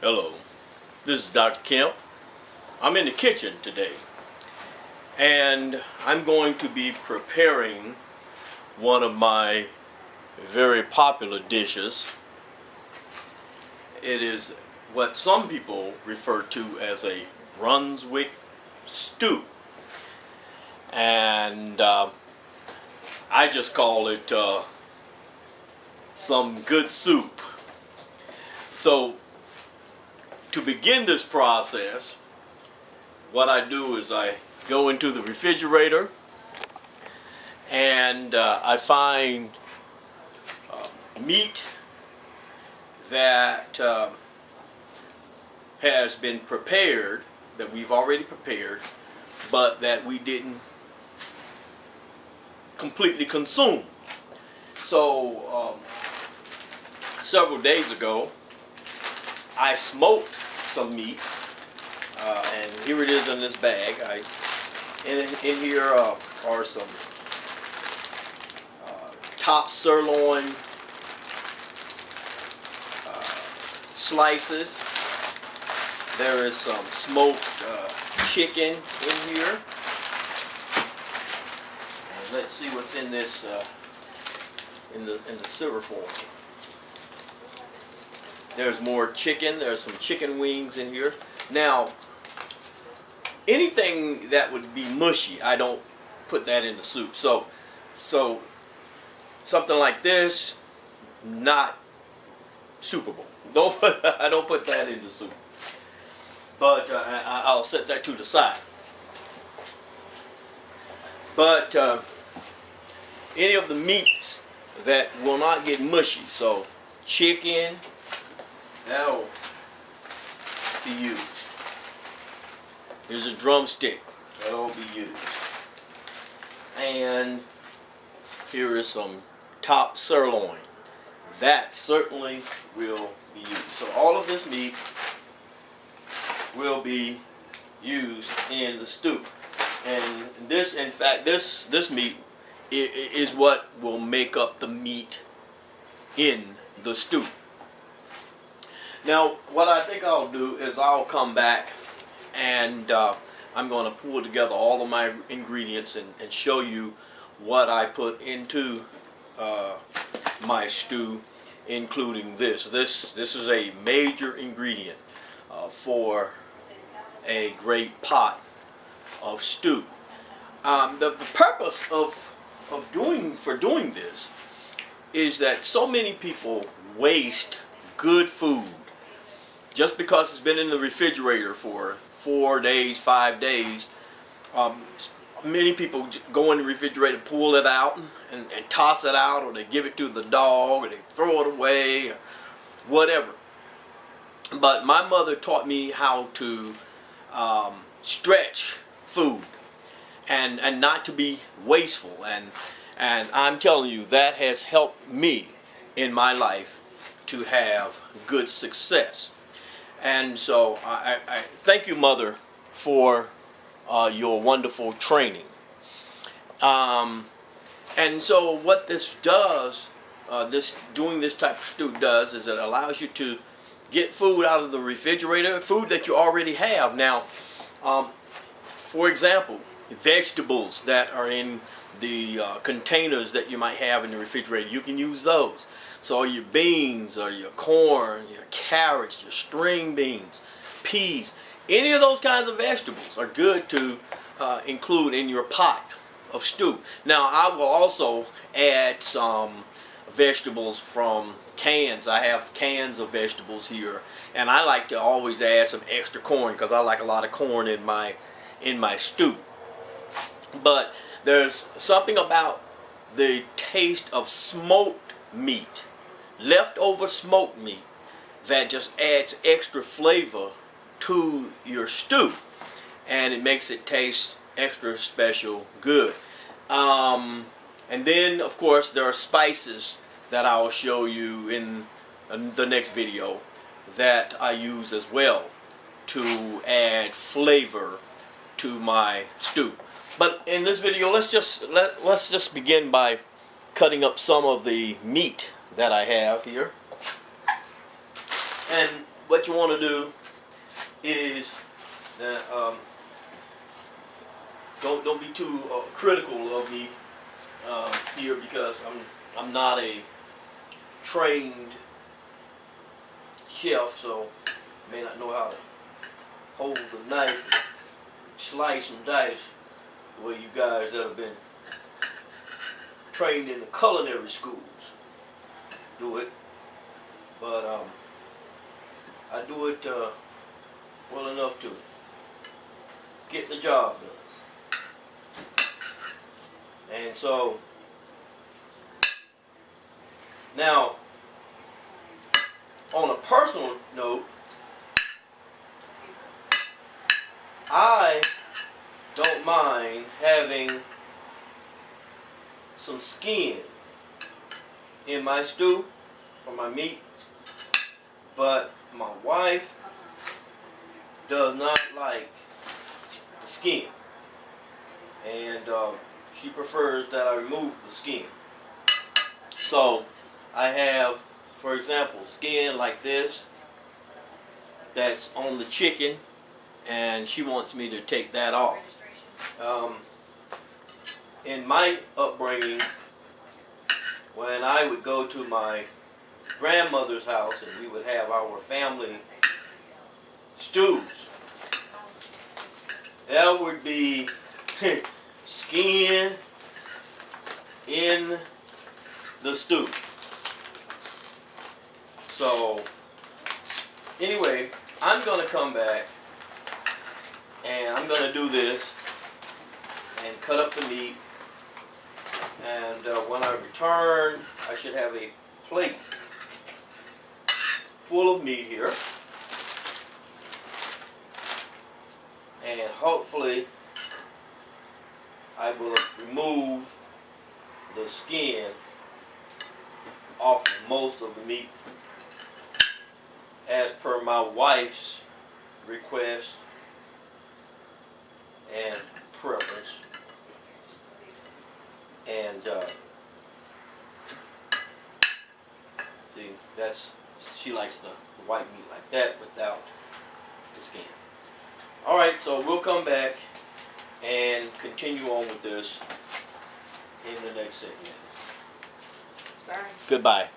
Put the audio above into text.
Hello, this is Dr. Kemp. I'm in the kitchen today and I'm going to be preparing one of my very popular dishes. It is what some people refer to as a Brunswick stew, and I just call it some good soup. So to begin this process, what I do is I go into the refrigerator and I find meat that has been prepared, that we've already prepared, but that we didn't completely consume. So several days ago I smoked some meat, and here it is in this bag. In here are some top sirloin slices. There is some smoked chicken in here, and let's see what's in this in the silver form. There's more chicken. There's some chicken wings in here. Now, anything that would be mushy, I don't put that in the soup. So something like this, not soupable. I don't put that in the soup. But I'll set that to the side. But any of the meats that will not get mushy, so chicken, that'll be used. Here's a drumstick, that'll be used. And here is some top sirloin. That certainly will be used. So all of this meat will be used in the stew. And this, in fact, this meat is what will make up the meat in the stew. Now, what I think I'll do is I'll come back and I'm going to pull together all of my ingredients and show you what I put into my stew, including this. This is a major ingredient for a great pot of stew. The purpose of doing this is that so many people waste good food just because it's been in the refrigerator for 4 days, 5 days. Many people go in the refrigerator, pull it out and toss it out, or they give it to the dog, or they throw it away, or whatever. But my mother taught me how to stretch food and not to be wasteful, and I'm telling you, that has helped me in my life to have good success. And so I thank you, Mother, for your wonderful training. And so what this does, doing this type of stew does, is it allows you to get food out of the refrigerator, food that you already have. Now, for example, vegetables that are in the containers that you might have in the refrigerator, you can use those. So your beans, or your corn, your carrots, your string beans, peas, any of those kinds of vegetables are good to include in your pot of stew. Now, I will also add some vegetables from cans. I have cans of vegetables here, and I like to always add some extra corn because I like a lot of corn in my stew. But there's something about the taste of smoked meat, leftover smoked meat, that just adds extra flavor to your stew, and it makes it taste extra special good. And then, of course, there are spices that I'll show you in the next video that I use as well to add flavor to my stew. But in this video, let's just begin by cutting up some of the meat that I have here. And what you want to do is don't be too critical of me here, because I'm not a trained chef, so I may not know how to hold the knife and slice and dice the way you guys that have been trained in the culinary schools do it. But I do it well enough to get the job done. And so now, on a personal note, I don't mind having some skin in my stew or my meat, but my wife does not like the skin, and she prefers that I remove the skin. So I have, for example, skin like this that's on the chicken, and she wants me to take that off. In my upbringing, when I would go to my grandmother's house and we would have our family stews, there would be skin in the stew. So anyway, I'm going to come back and I'm going to do this and cut up the meat, and when I return I should have a plate full of meat here, and hopefully I will remove the skin off of most of the meat as per my wife's request and preference. And see, she likes the white meat like that without the skin. Alright, so we'll come back and continue on with this in the next segment. Sorry. Goodbye.